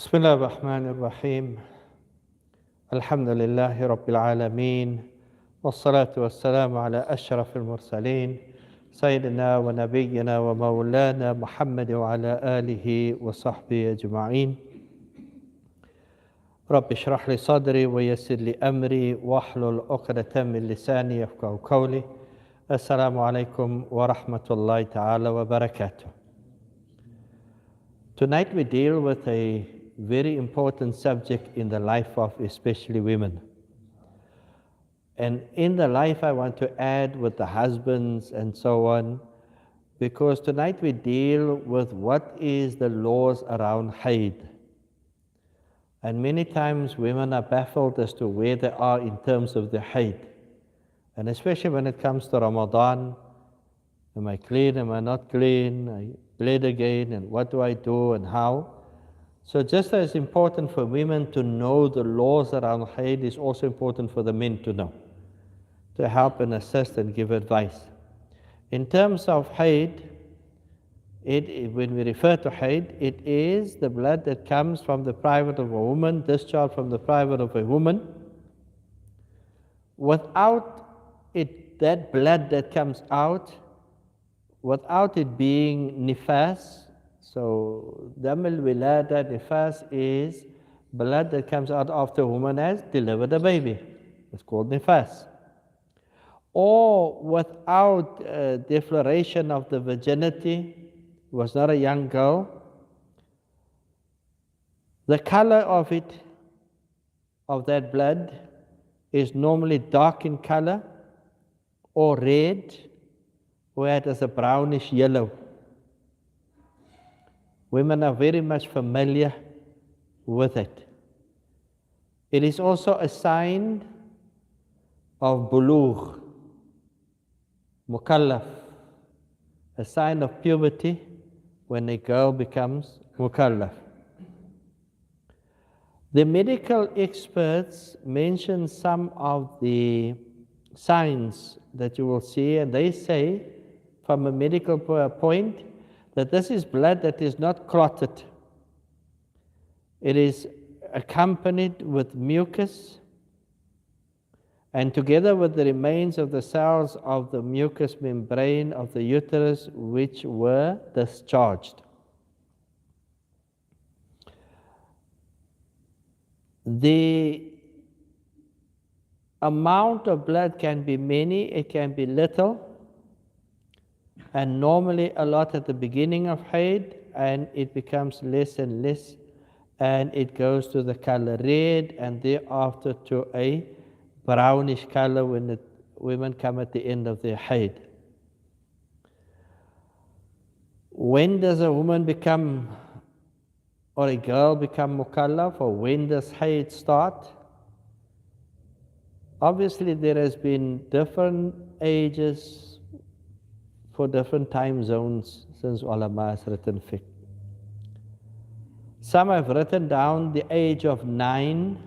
بسم الله الرحمن الرحيم الحمد لله رب العالمين والصلاة والسلام على أشرف المرسلين سيدنا ونبينا ومولانا محمد وعلى آله وصحبه أجمعين رب اشرح لي صدري ويسر لي أمري واحلل عقدة من لساني يفقهوا قولي السلام عليكم ورحمة الله تعالى وبركاته. Tonight we deal with a very important subject in the life of especially women. And in the life I want to add with the husbands and so on, because tonight we deal with what is the laws around haid. And many times women are baffled as to where they are in terms of the haid. And especially when it comes to Ramadan, am I clean, am I not clean, I bleed again, and what do I do and how? So just as important for women to know the laws around haid is also important for the men to know, to help and assist and give advice. In terms of haid, when we refer to haid, it is the blood that comes from the private of a woman, discharge from the private of a woman. Without it, that blood that comes out, without it being nifas, so dam al-wilada, nifas is blood that comes out after a woman has delivered a baby. It's called nifas. Or without defloration of the virginity, was not a young girl, the color of it, of that blood, is normally dark in color or red, or it is a brownish yellow. Women are very much familiar with it. It is also a sign of bulugh, mukallaf, a sign of puberty when a girl becomes mukallaf. The medical experts mention some of the signs that you will see, and they say, from a medical point, that this is blood that is not clotted. It is accompanied with mucus, and together with the remains of the cells of the mucous membrane of the uterus, which were discharged. The amount of blood can be many, it can be little, and normally a lot at the beginning of haid, and it becomes less and less, and it goes to the color red, and thereafter to a brownish color when women come at the end of their haid. When does a woman become, or a girl become mukallaf, or when does haid start? Obviously there has been different ages for different time zones since ulama has written fiqh. Some have written down the age of 9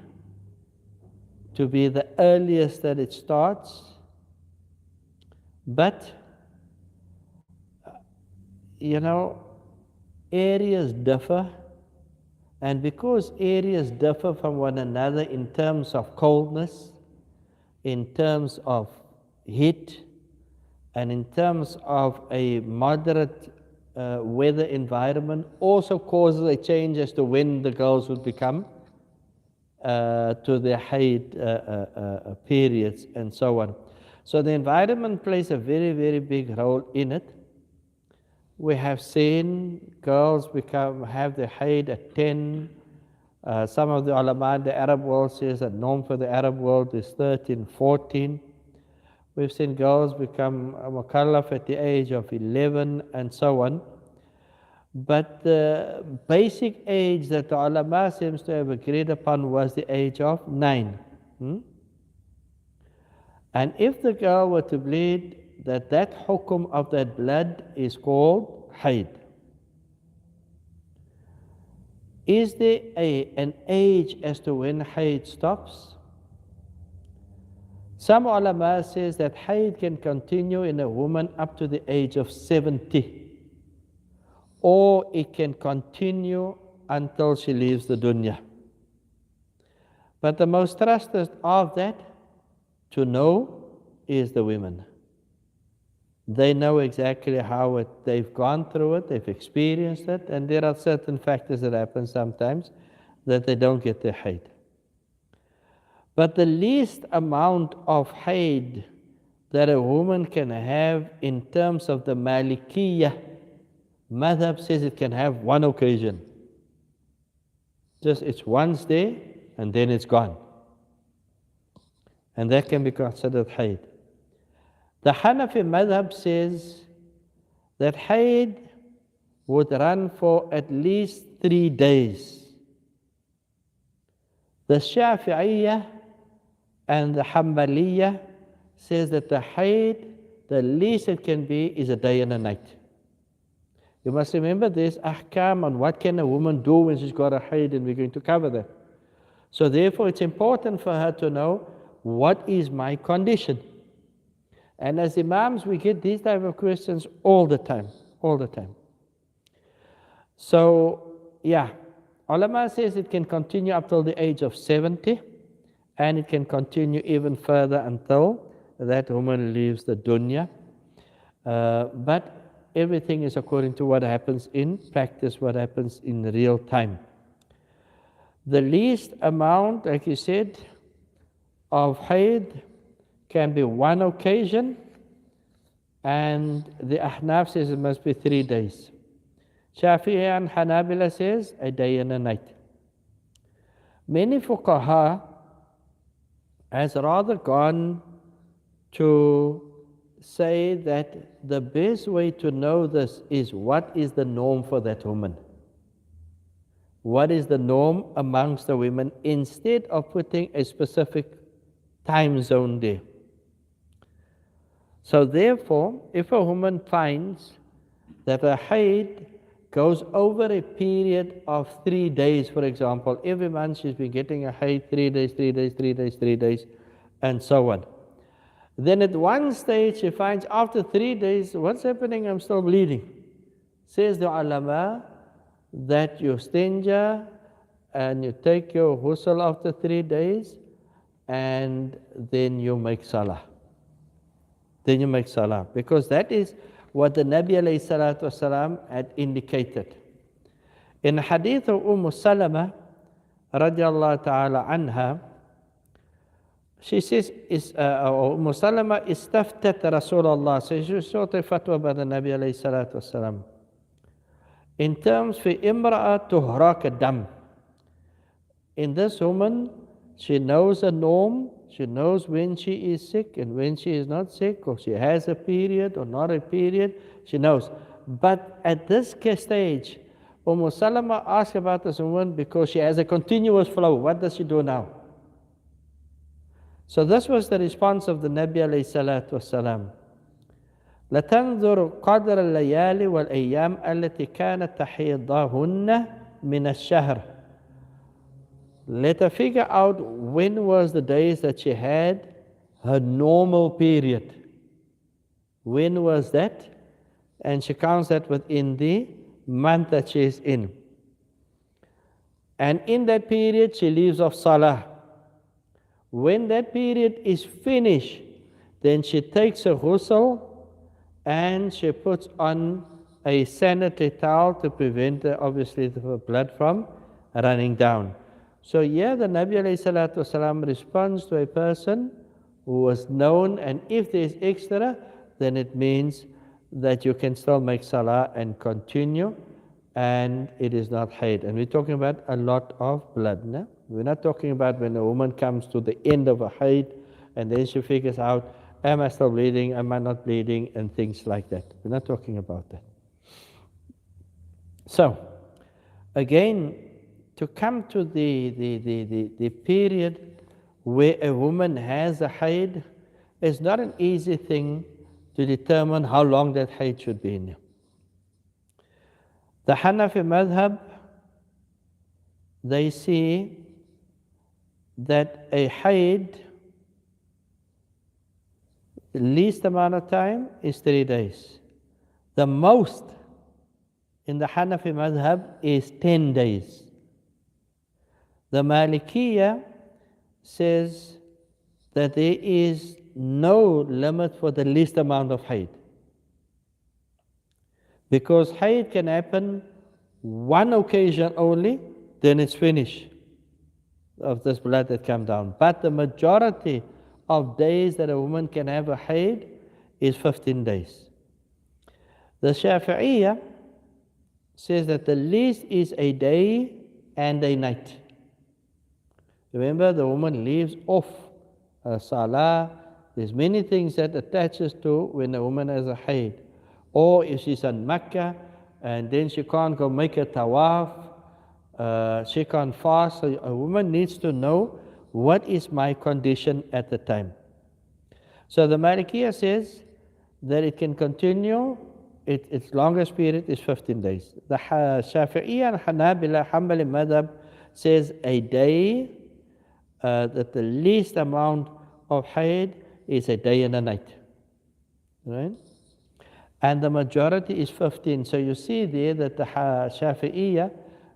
to be the earliest that it starts, but areas differ, and because areas differ from one another in terms of coldness, in terms of heat, and in terms of a moderate weather environment, also causes a change as to when the girls would become to their haid periods and so on. So the environment plays a very, very big role in it. We have seen girls have their haid at 10. Some of the ulama in the Arab world says that norm for the Arab world is 13, 14. We've seen girls become mukallaf at the age of 11 and so on. But the basic age that the ulama seems to have agreed upon was the age of 9. And if the girl were to bleed, that hukum of that blood is called haid. Is there an age as to when haid stops? Some ulama says that haid can continue in a woman up to the age of 70, or it can continue until she leaves the dunya. But the most trusted of that to know is the women. They know exactly how they've gone through it, they've experienced it, and there are certain factors that happen sometimes that they don't get their haid. But the least amount of haid that a woman can have in terms of the Malikiyah madhab says it can have one occasion. Just it's once there and then it's gone. And that can be considered haid. The Hanafi madhab says that haid would run for at least 3 days. The Shafi'iyah and the Hanbaliyah says that the haid, the least it can be is a day and a night. You must remember there's ahkam on what can a woman do when she's got a haid, and we're going to cover that. So therefore it's important for her to know what is my condition. And as imams we get these type of questions all the time. So yeah, ulama says it can continue up till the age of 70, and it can continue even further until that woman leaves the dunya. But everything is according to what happens in practice, what happens in real time. The least amount, like you said, of haid can be one occasion, and the Ahnaf says it must be 3 days. Shaf'i and Hanabila says a day and a night. Many fuqaha has rather gone to say that the best way to know this is what is the norm for that woman. What is the norm amongst the women, instead of putting a specific time zone there. So therefore, if a woman finds that her haid goes over a period of 3 days, for example, every month she's been getting a haid 3 days, 3 days, 3 days, 3 days, and so on. Then at one stage she finds after 3 days, what's happening? I'm still bleeding. Says the ulama that you stinja and you take your ghusl after 3 days, and then you make salah. Then you make salah, because that is what the Nabi alayhi salatu wasalam had indicated. In the hadith of Salama radiallahu ta'ala anha, she says, Salama istaftat Rasulullah, so she sought a fatwa by the Nabi alayhi salatu wasalam. In terms for imra'a tuhraq dam. In this woman, she knows a norm, she knows when she is sick and when she is not sick, or she has a period or not a period, she knows. But at this stage, Salama asked about this woman because she has a continuous flow. What does she do now? So this was the response of the Nabi alayhi salatu wasalam. لتنظر قدر الليالي والأيام التي كانت تحيضهن من الشهر. Let her figure out when was the days that she had her normal period. When was that? And she counts that within the month that she is in. And in that period she leaves off salah. When that period is finished, then she takes a ghusl and she puts on a sanitary towel to prevent obviously the blood from running down. So here the Nabi alayhi salatu wasalam responds to a person who was known, and if there is extra, then it means that you can still make salah and continue, and it is not haid. And we're talking about a lot of blood. No? We're not talking about when a woman comes to the end of a haid and then she figures out, am I still bleeding, am I not bleeding, and things like that. We're not talking about that. So, again, to come to the period where a woman has a haid is not an easy thing to determine how long that haid should be in. The Hanafi madhab, they see that a haid, the least amount of time is 3 days. The most in the Hanafi madhab is 10 days. The Malikiya says that there is no limit for the least amount of haid. Because haid can happen one occasion only, then it's finished of this blood that comes down. But the majority of days that a woman can have a haid is 15 days. The Shafi'iyya says that the least is a day and a night. Remember, the woman leaves off salah. There's many things that attaches to when a woman has a haid. Or if she's in Mecca and then she can't go make a tawaf, she can't fast. So a woman needs to know what is my condition at the time. So the Malikiya says that it can continue, its longest period is 15 days. The Shafi'iyya and Hanabila, Hanbali madhab says a day, that the least amount of haid is a day and a night. Right? And the majority is 15. So you see there that the Shafi'iyya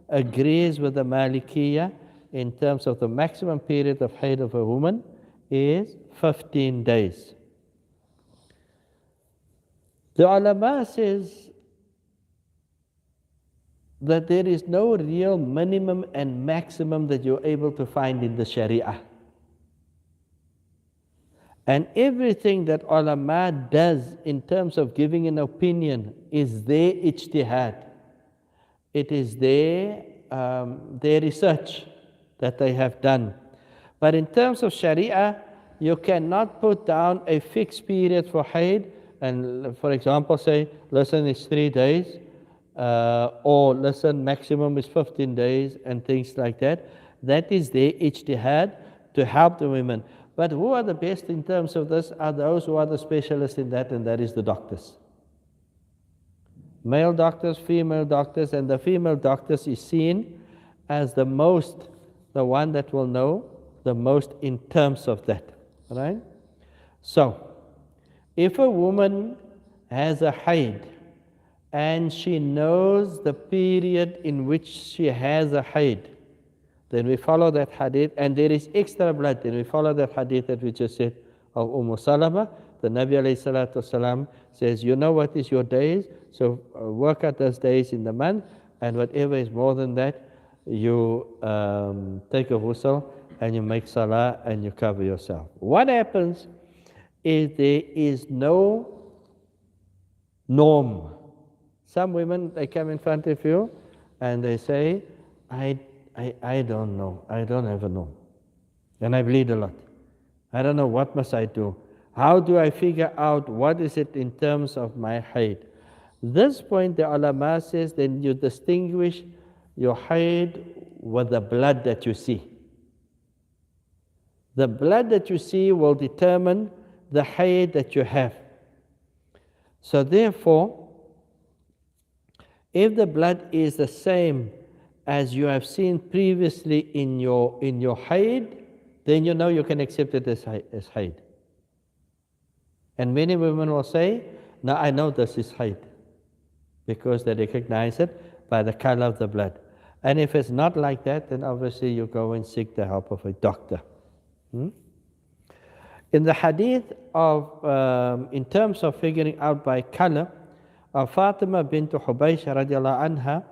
agrees with the Malikiyya in terms of the maximum period of haid of a woman is 15 days. The ulama says that there is no real minimum and maximum that you're able to find in the Sharia. And everything that ulama does in terms of giving an opinion is their ijtihad. It is their research that they have done. But in terms of Sharia, you cannot put down a fixed period for haid and, for example, say, listen, it's 3 days, or listen, maximum is 15 days, and things like that. That is their ijtihad to help the women. But who are the best in terms of this are those who are the specialists in that, and that is the doctors. Male doctors, female doctors, and the female doctors is seen as the one that will know the most in terms of that. Right? So, if a woman has a haid and she knows the period in which she has a haid, then we follow that hadith, and there is extra blood, then we follow that hadith that we just said of Salama. The Nabi alayhi salatu wasalam says, you know what is your days, so work out those days in the month, and whatever is more than that, you take a ghusl and you make salah and you cover yourself. What happens is there is no norm. Some women, they come in front of you and they say, I don't know. I don't have a norm. And I bleed a lot. I don't know, what must I do? How do I figure out what is it in terms of my haid? This point, the ulama says, then you distinguish your haid with the blood that you see. The blood that you see will determine the haid that you have. So therefore, if the blood is the same as you have seen previously in your haid, then you know you can accept it as haid. And many women will say, now I know this is haid, because they recognize it by the color of the blood. And if it's not like that, then obviously you go and seek the help of a doctor. In the hadith of, in terms of figuring out by color, Fatima bint Hubaysh radiallahu anha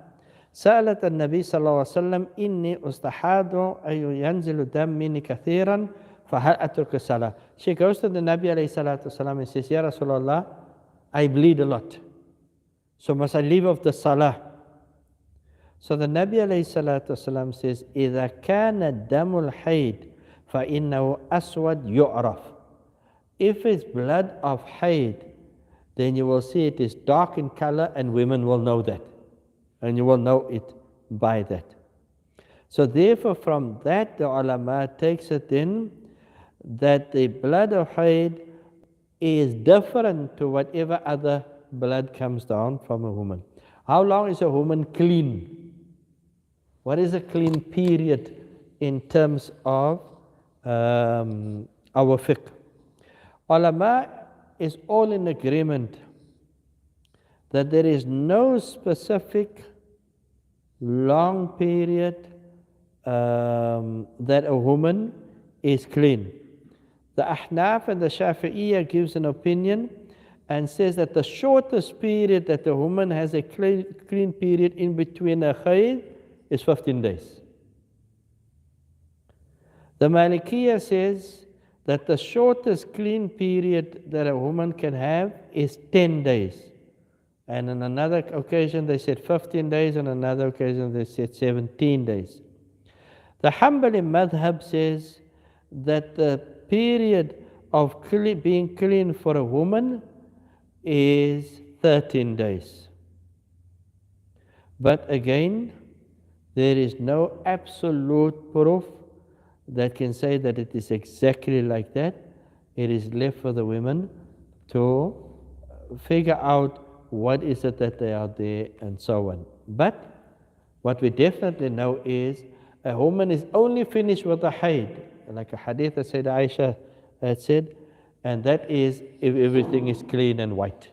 سألت النبي صلى الله عليه وسلم إني أستحاض أي ينزل دم مني كثيرا فهل أترك الصلاة. She goes to the Nabi alayhi salatu wasalam and says, Ya Rasulullah, I bleed a lot, so must I leave off the salah? So the Nabi alayhi salatu wasalam says, إذا كان دم الحيض فإنه أسود يعرف. If it's blood of haid, then you will see it is dark in color, and women will know that. And you will know it by that. So therefore, from that, the ulama takes it in that the blood of haid is different to whatever other blood comes down from a woman. How long is a woman clean? What is a clean period in terms of our fiqh? Ulama is all in agreement that there is no specific long period that a woman is clean. The Ahnaf and the Shafi'iyya gives an opinion and says that the shortest period that a woman has a clean period in between a khayd is 15 days. The Malikiyya says that the shortest clean period that a woman can have is 10 days. And on another occasion they said 15 days, on another occasion they said 17 days. The Hanbali madhab says that the period of being clean for a woman is 13 days. But again, there is no absolute proof that can say that it is exactly like that. It is left for the women to figure out what is it that they are there and so on. But what we definitely know is a woman is only finished with a haid, like a hadith that Sayyida Aisha had said, and that is if everything is clean and white.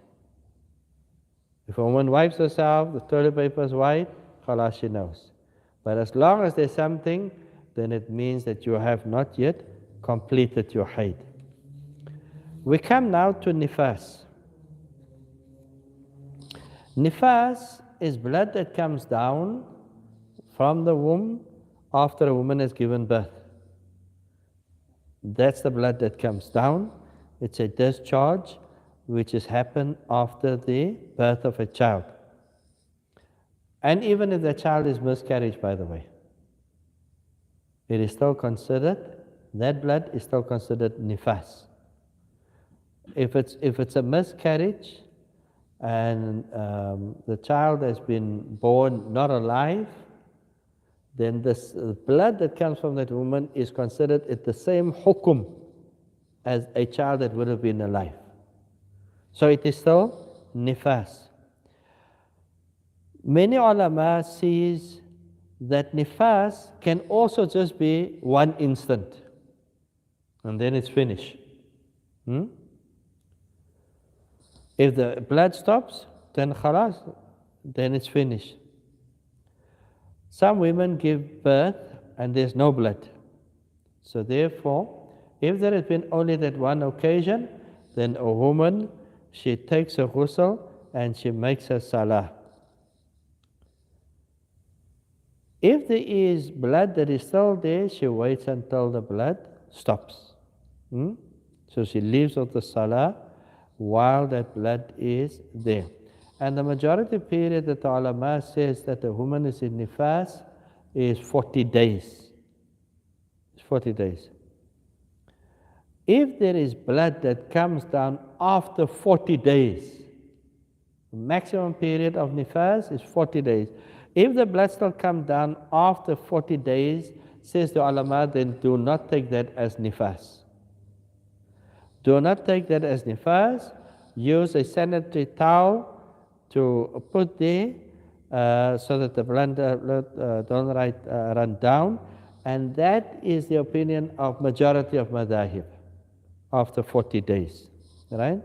If a woman wipes herself, the toilet paper is white, khalas, she knows. But as long as there's something, then it means that you have not yet completed your haid. We come now to nifas. Nifas is blood that comes down from the womb after a woman has given birth. That's the blood that comes down. It's a discharge which has happened after the birth of a child. And even if the child is miscarriage, by the way, it is still considered, that blood is still considered nifas. If it's a miscarriage and the child has been born not alive, then this blood that comes from that woman is considered at the same hukum as a child that would have been alive. So it is still nifas. Many ulama sees that nifas can also just be one instant and then it's finished. If the blood stops, then khalas, then it's finished. Some women give birth and there's no blood. So therefore, if there has been only that one occasion, then a woman, she takes a ghusl and she makes her salah. If there is blood that is still there, she waits until the blood stops. So she leaves out the salah while that blood is there. And the majority period that the ulama says that a woman is in nifas is 40 days. It's 40 days. If there is blood that comes down after 40 days, the maximum period of nifas is 40 days. If the blood still comes down after 40 days, says the ulama, then do not take that as nifas. Do not take that as nifas. Use a sanitary towel to put there so that the blood don't run down. And that is the opinion of majority of madhahib after 40 days. Right?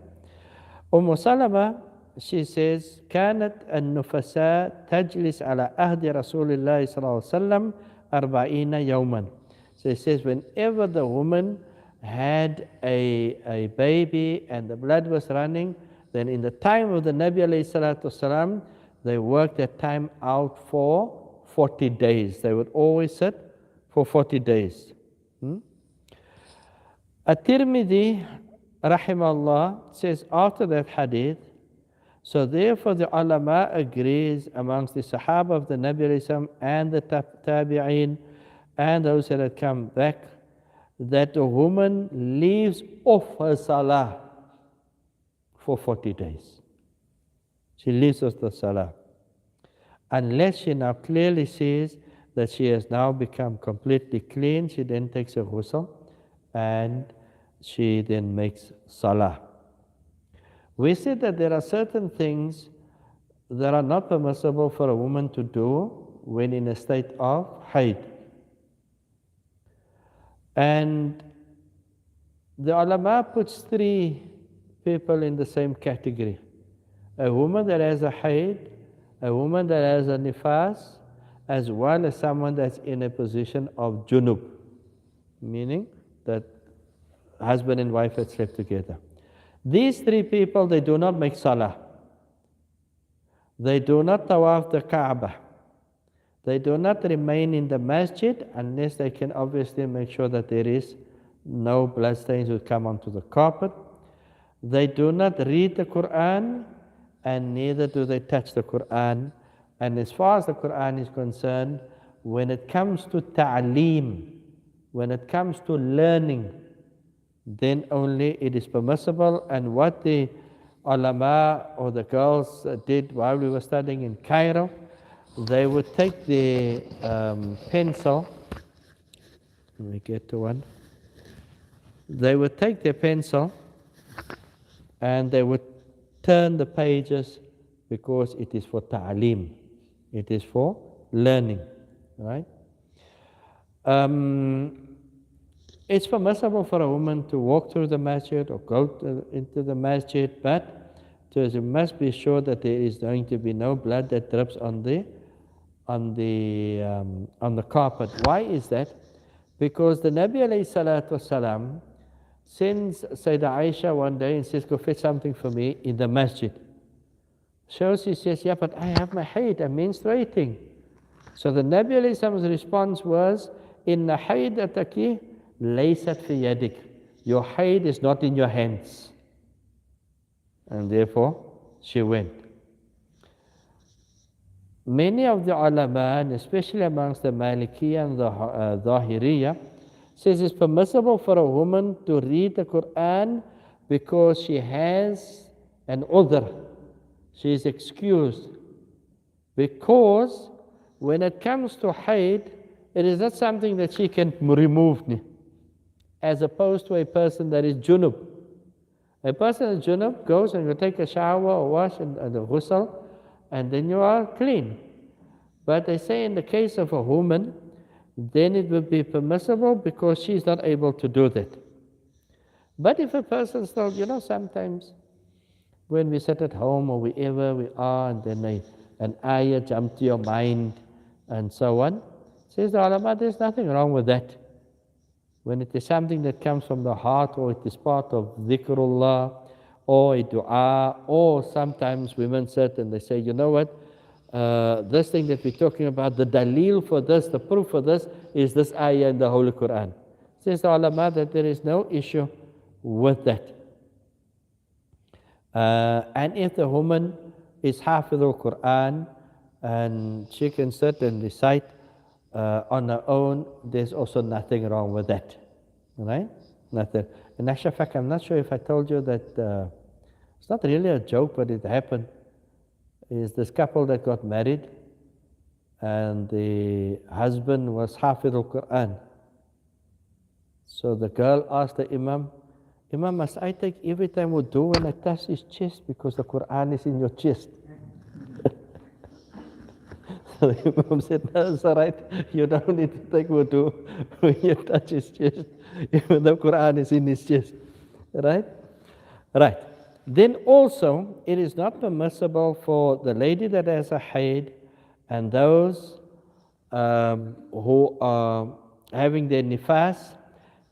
Salama, she says, كانت النفساء تجلس على عهد رسول الله صلى الله عليه وسلم 40 يوما. So it says, whenever the woman had a baby and the blood was running, then in the time of the Nabi alayhi salatu wasalam, they worked that time out for 40 days. They would always sit for 40 days. At-Tirmidhi, rahimahullah, says after that hadith, so therefore the ulama agrees amongst the Sahaba of the Nabi alayhi salam and the Tabi'een and those that had come back, that a woman leaves off her salah for 40 days. She leaves off the salah. Unless she now clearly says that she has now become completely clean, she then takes a ghusl and she then makes salah. We said that there are certain things that are not permissible for a woman to do when in a state of haid. And the ulama puts three people in the same category. A woman that has a haid, a woman that has a nifas, as well as someone that's in a position of junub, meaning that husband and wife had slept together. These three people, they do not make salah. They do not tawaf the Kaaba. They do not remain in the masjid unless they can obviously make sure that there is no bloodstains will come onto the carpet. They do not read the Quran, and neither do they touch the Quran. And as far as the Quran is concerned, when it comes to ta'aleem, when it comes to learning, then only it is permissible. And what the ulama or the girls did while we were studying in Cairo, they would take the pencil. Let me get to one. They would take their pencil and they would turn the pages because it is for ta'aleem. It is for learning, right? It's permissible for a woman to walk through the masjid or go into the masjid, but you must be sure that there is going to be no blood that drips on the carpet. Why is that? Because the Nabi alayhi salatu wasalam sends Sayyidah Aisha one day and says, go fetch something for me in the masjid. So she says, yeah, but I have my haid, I'm menstruating. So the Nabi alayhi salam's response was, Inna haydataki laysat fi yadik. Your haid is not in your hands. And therefore, she went. Many of the ulama, and especially amongst the Malikiya and the Zahiriya, says it's permissible for a woman to read the Quran because she has an udhr. She is excused. Because when it comes to haid, it is not something that she can remove, as opposed to a person that is junub. A person is junub goes and you take a shower or wash and a ghusl, and then you are clean. But they say in the case of a woman, then it would be permissible because she is not able to do that. But if a person still, sometimes when we sit at home or wherever we are, and then an ayah jump to your mind and so on, says the ulama, there's nothing wrong with that. When it is something that comes from the heart, or it is part of dhikrullah, or a dua, or sometimes women sit and they say, you know what, this thing that we're talking about, the dalil for this, the proof for this, is this ayah in the Holy Quran. Says the ulama that there is no issue with that. And if the woman is hafiz al-Quran, and she can sit and recite on her own, there's also nothing wrong with that. Right? Nothing. And actually, I'm not sure if I told you that it's not really a joke, but it happened. Is this couple that got married, and the husband was hafiz al-Quran. So the girl asked the Imam, Imam, must I take every time wudu when I touch his chest because the Quran is in your chest? So the Imam said, no, it's all right. You don't need to take wudu when you touch his chest, even the Quran is in his chest. Right? Right. Then also, it is not permissible for the lady that has a haid and those who are having their nifas.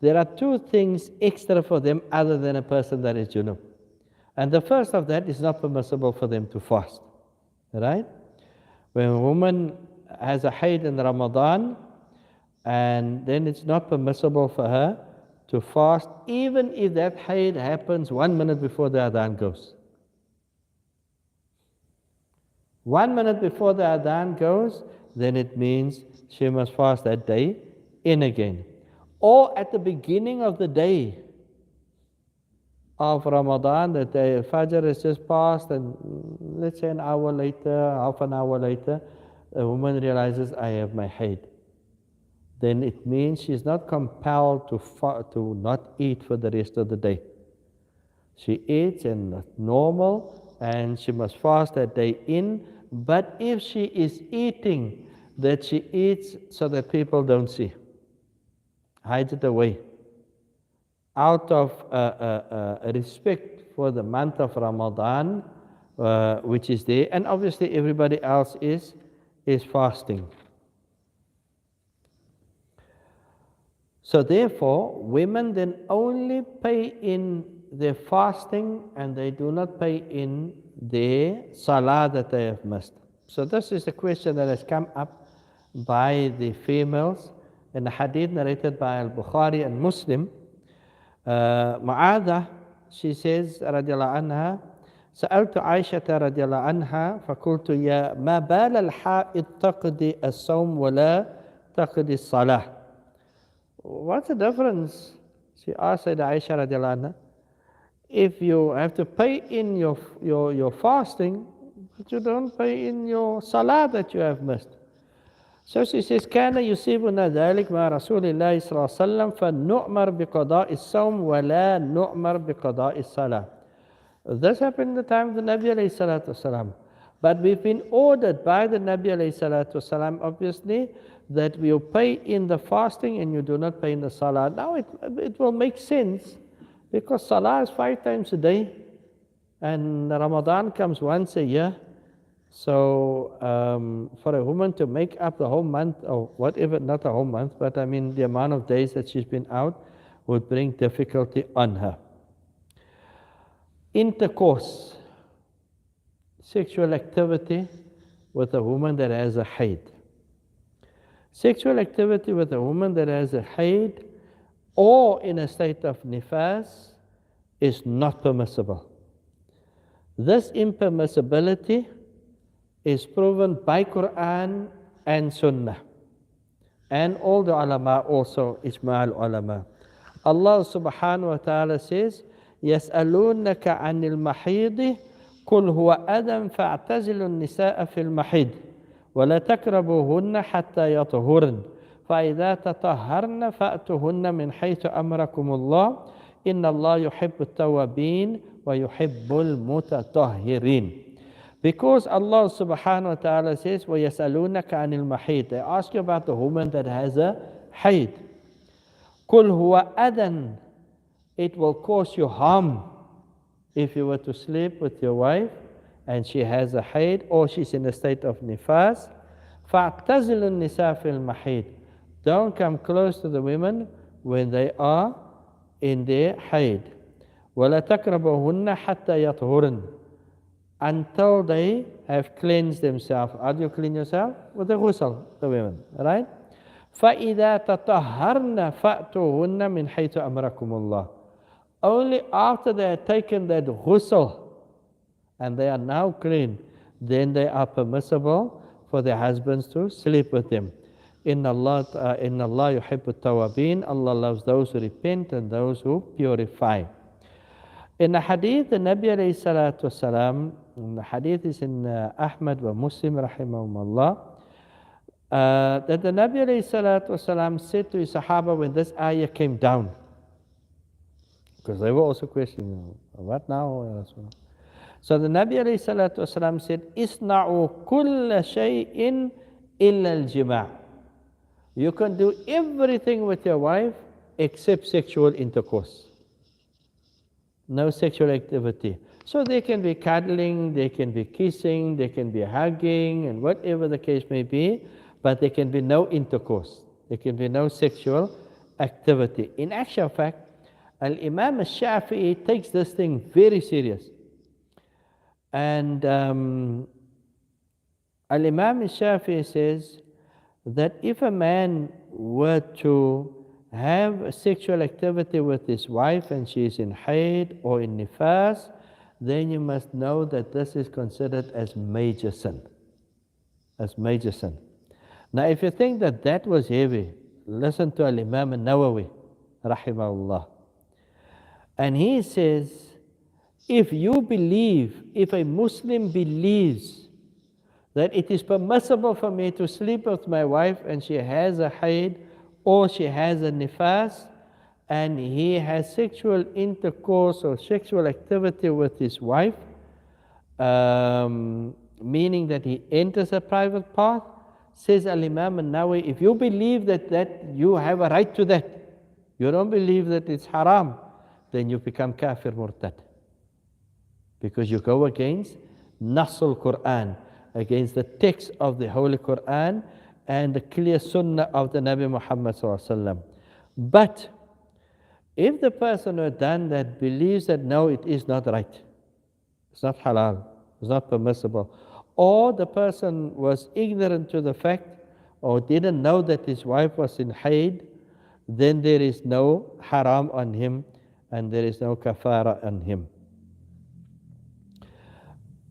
There are two things extra for them other than a person that is junub. And the first of that is not permissible for them to fast. Right? When a woman has a haid in Ramadan, and then it's not permissible for her to fast, even if that haid happens 1 minute before the adhan goes. 1 minute before the adhan goes, then it means she must fast that day in again. Or at the beginning of the day of Ramadan, that the Fajr has just passed, and let's say an hour later, half an hour later, a woman realizes, I have my haid. Then it means she's not compelled to not eat for the rest of the day. She eats and normal, and she must fast that day in. But if she is eating, that she eats so that people don't see. Hides it away. Out of respect for the month of Ramadan, which is there, and obviously everybody else is fasting. So therefore, women then only pay in their fasting and they do not pay in their salah that they have missed. So this is a question that has come up by the females in the hadith narrated by Al-Bukhari and Muslim. Mu'adha, she says, radiallahu anha, سألت عائشة رضي الله عنها فقلت يا ما بال الحائض تقضي الصوم ولا تقضي الصلاة. What's the difference? She asked Aisha radiallahu anha, if you have to pay in your fasting, but you don't pay in your salah that you have missed. So she says, كان يصيبنا ذلك مع رسول الله صلى الله عليه وسلم فنؤمر بقضاء الصوم ولا نؤمر بقضاء الصلاة. This happened in the time of the Nabi alayhi salatu wasalam. But we've been ordered by the Nabi alayhi salatu wasalam, obviously, that we will pay in the fasting and you do not pay in the salah. Now it will make sense because salah is 5 times a day and Ramadan comes once a year. So for a woman to make up the whole month or whatever, not the whole month, but I mean the amount of days that she's been out would bring difficulty on her. Intercourse, sexual activity with a woman that has a haid. Sexual activity with a woman that has a haid or in a state of nifas is not permissible. This impermissibility is proven by Quran and Sunnah. And all the ulama also, ijma' al-ulama. Allah subhanahu wa ta'ala says, يسألونك عن المحيض قل هو أذى فاعتزلوا النساء في المحيض ولا تقربوهن حتى يطهرن فإذا تطهرن فأتوهن من حيث أمركم الله إن الله يحب التوابين ويحب المتطهرين. Because Allah subhanahu wa ta'ala says وَيَسْأَلُونَكَ عَنِ الْمَحِيض, they ask you about the woman that has a haid. قُلْ هُوَ أَذًى, it will cause you harm if you were to sleep with your wife and she has a haid or she's in a state of nifas. فَاعْتَزِلُوا النِّسَاءَ فِي الْمَحِيض, don't come close to the women when they are in their haid. وَلَا تَقْرَبُوهُنَّ حَتَّى يَطْهُرْنَ, until they have cleansed themselves. How do you clean yourself? With the ghusl, the women, right? فَإِذَا تَطَهَّرْنَ فَأْتُوهُنَّ مِنْ حَيْثُ أَمْرَكُمُ اللَّهُ, only after they have taken that ghusl and they are now clean, then they are permissible for their husbands to sleep with them. Inna Allah yuhibbu tawabin, Allah loves those who repent and those who purify. In the hadith, the Nabi alayhi salatu wasalam, the hadith is in Ahmad wa Muslim rahimahumullah, that the Nabi alayhi salatu wasalam said to his Sahaba when this ayah came down, because they were also questioning, what now? So the Nabi alayhi salatu wasalam said, Isna'u kulla shay'in illa al-jima'. You can do everything with your wife except sexual intercourse. No sexual activity. So they can be cuddling, they can be kissing, they can be hugging, and whatever the case may be, but there can be no intercourse. There can be no sexual activity. In actual fact, Al-Imam Shaf'i takes this thing very serious. And Al-Imam Shaf'i says that if a man were to have sexual activity with his wife and she is in haid or in nifas, then you must know that this is considered as major sin. As major sin. Now if you think that that was heavy, listen to Al-Imam Al-Nawawi, rahimahullah. And he says, if you believe, if a Muslim believes that it is permissible for me to sleep with my wife and she has a haid or she has a nifas, and he has sexual intercourse or sexual activity with his wife, meaning that he enters a private part, says Al-Imam Al-Nawawi, if you believe that you have a right to that, you don't believe that it's haram, then you become kafir murtad. Because you go against Nasul Quran, against the text of the Holy Quran and the clear Sunnah of the Nabi Muhammad sallallahu alaihi wasallam. But if the person who had done that believes that no, it is not right, it's not halal, it's not permissible, or the person was ignorant to the fact or didn't know that his wife was in haid, then there is no haram on him and there is no kafara on him.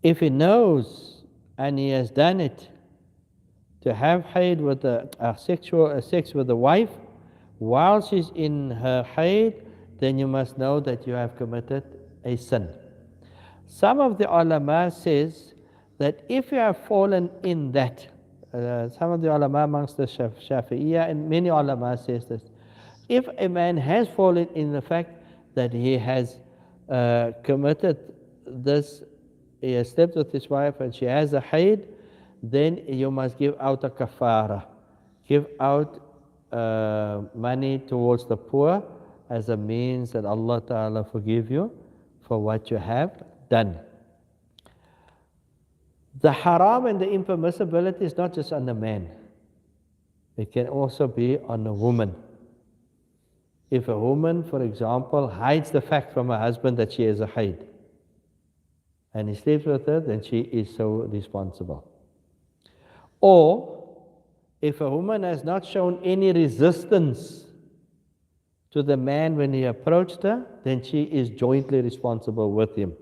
If he knows and he has done it to have haid with sex with the wife while she's in her haid, then you must know that you have committed a sin. Some of the ulama says that if you have fallen in that, some of the ulama amongst the Shafi'iyya and many ulama says this, if a man has fallen in the fact that he has committed this, he has slept with his wife and she has a haid, then you must give out a kafara. Give out money towards the poor as a means that Allah Ta'ala forgive you for what you have done. The haram and the impermissibility is not just on the man. It can also be on a woman. If a woman, for example, hides the fact from her husband that she has a haid, and he sleeps with her, then she is so responsible. Or, if a woman has not shown any resistance to the man when he approached her, then she is jointly responsible with him.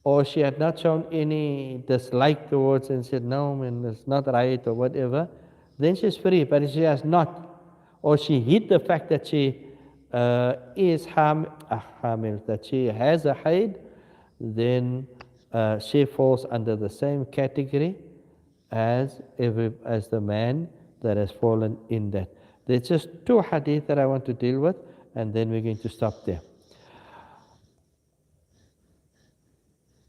Or she had not shown any dislike towards and said, no, man, it's not right or whatever, then she's free. But if she has not, or she hid the fact that she is hamil, that she has a haid, then she falls under the same category as the man that has fallen in that. There's just two hadith that I want to deal with, and then we're going to stop there.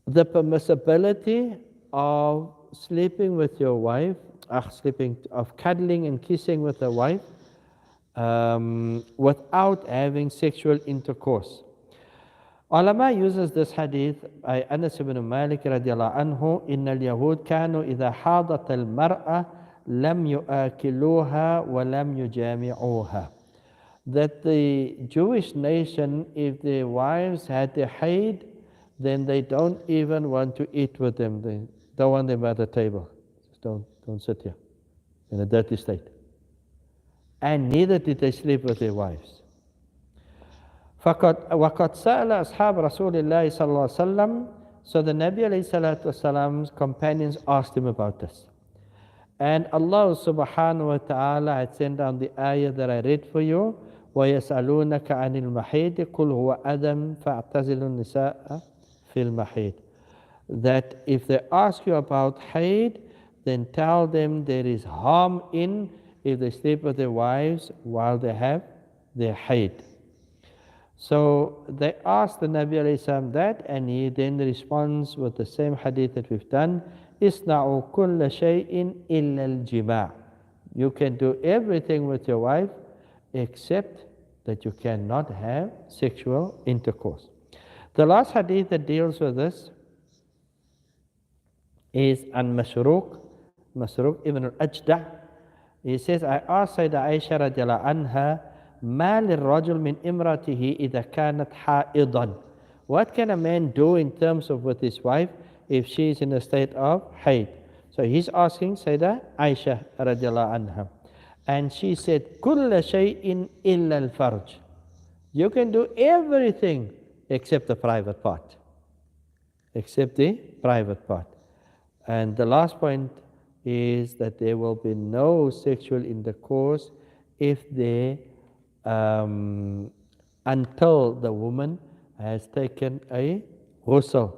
The permissibility of sleeping with your wife, of cuddling and kissing with a wife without having sexual intercourse. Ulama uses this hadith by Anas ibn Malik radiallahu anhu, إن اليهود كانوا إذا حاضت المرأة لم يؤكلوها ولم يجامعوها. That the Jewish nation, if their wives had their haid, then they don't even want to eat with them. They don't want them at the table. Just don't sit here in a dirty state. And neither did they sleep with their wives. وقد سأل أصحاب رسول الله صلى الله عليه وسلم. So the Nabi alayhi salatu wasalam's companions asked him about this. And Allah subhanahu wa ta'ala had sent down the ayah that I read for you. وَيَسْأَلُونَكَ عَنِ الْمَحِيدِ قُلْ هُوَ أَذًى فَاعْتَزِلُوا النِّسَاءَ فِي الْمَحِيدِ. That if they ask you about haid, then tell them there is harm in if they sleep with their wives while they have their haid. So they asked the Nabi alayhi salam that, and he then responds with the same hadith that we've done. إِصْنَعُوا كُلَّ شَيْءٍ إِلَّا الْجِمَاعِ. You can do everything with your wife except that you cannot have sexual intercourse. The last hadith that deals with this is an Masruq ibn al-Ajda'. He says, I asked Sayyidah Aisha radiallahu anha, ما للرجل من امرأته إذا كانت حائضا. What can a man do in terms of with his wife if she is in a state of haid? So he's asking Sayyidah Aisha radiallahu anha. And she said, كل شيء إلا الفرج. You can do everything except the private part. Except the private part. And the last point is that there will be no sexual intercourse if they until the woman has taken a ghusl,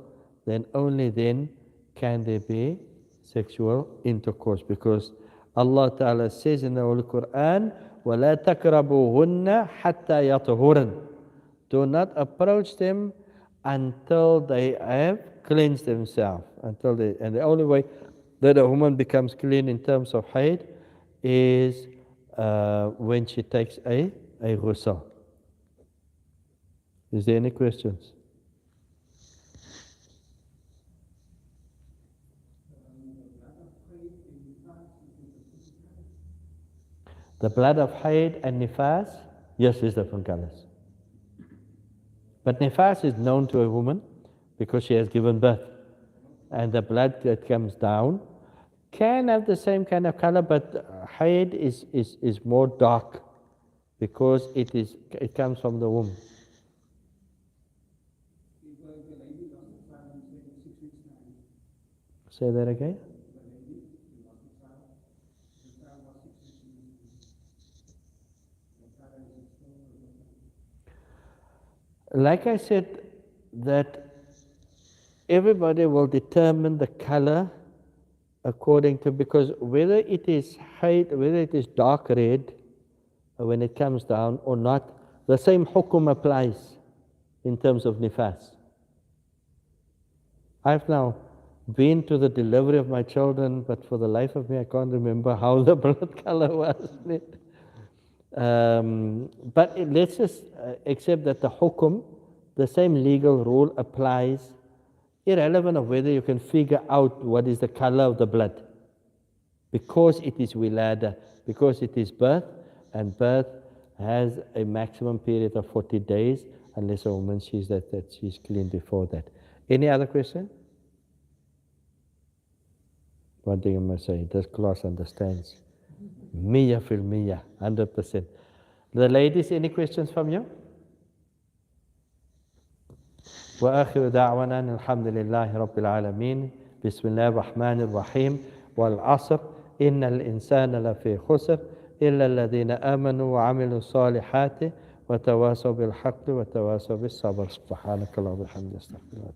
then only then can there be sexual intercourse, because Allah Ta'ala says in the Holy Quran, وَلَا تَقْرَبُوهُنَّ حَتَّى يَطْهُرْنَ. Do not approach them until they have cleansed themselves. And the only way that a woman becomes clean in terms of haid is when she takes a ghusl. Is there any questions? The blood of hayd and nifas, yes, is different colors. But nifas is known to a woman because she has given birth. And the blood that comes down can have the same kind of color, but hayd is more dark because it comes from the womb. Say that again. Like I said, that everybody will determine the color according to, because whether it is hayd, whether it is dark red when it comes down or not, the same hukum applies in terms of nifas. I've now been to the delivery of my children, but for the life of me, I can't remember how the blood color was. But let's just accept that the hukum, the same legal rule applies, irrelevant of whether you can figure out what is the color of the blood. Because it is wilada, because it is birth, and birth has a maximum period of 40 days, unless a woman sees that she's clean before that. Any other question? One thing I must say, this class understands. Mia fil mia, 100%. The ladies, any questions from you? وآخر دعوانا الحمد لله رب العالمين بسم الله الرحمن الرحيم والعصر إن الإنسان لفي خسر إلا الذين آمنوا وعملوا الصالحات وتواصوا بالحق وتواصوا بالصبر سبحانك اللهم وبحمدك استغفرك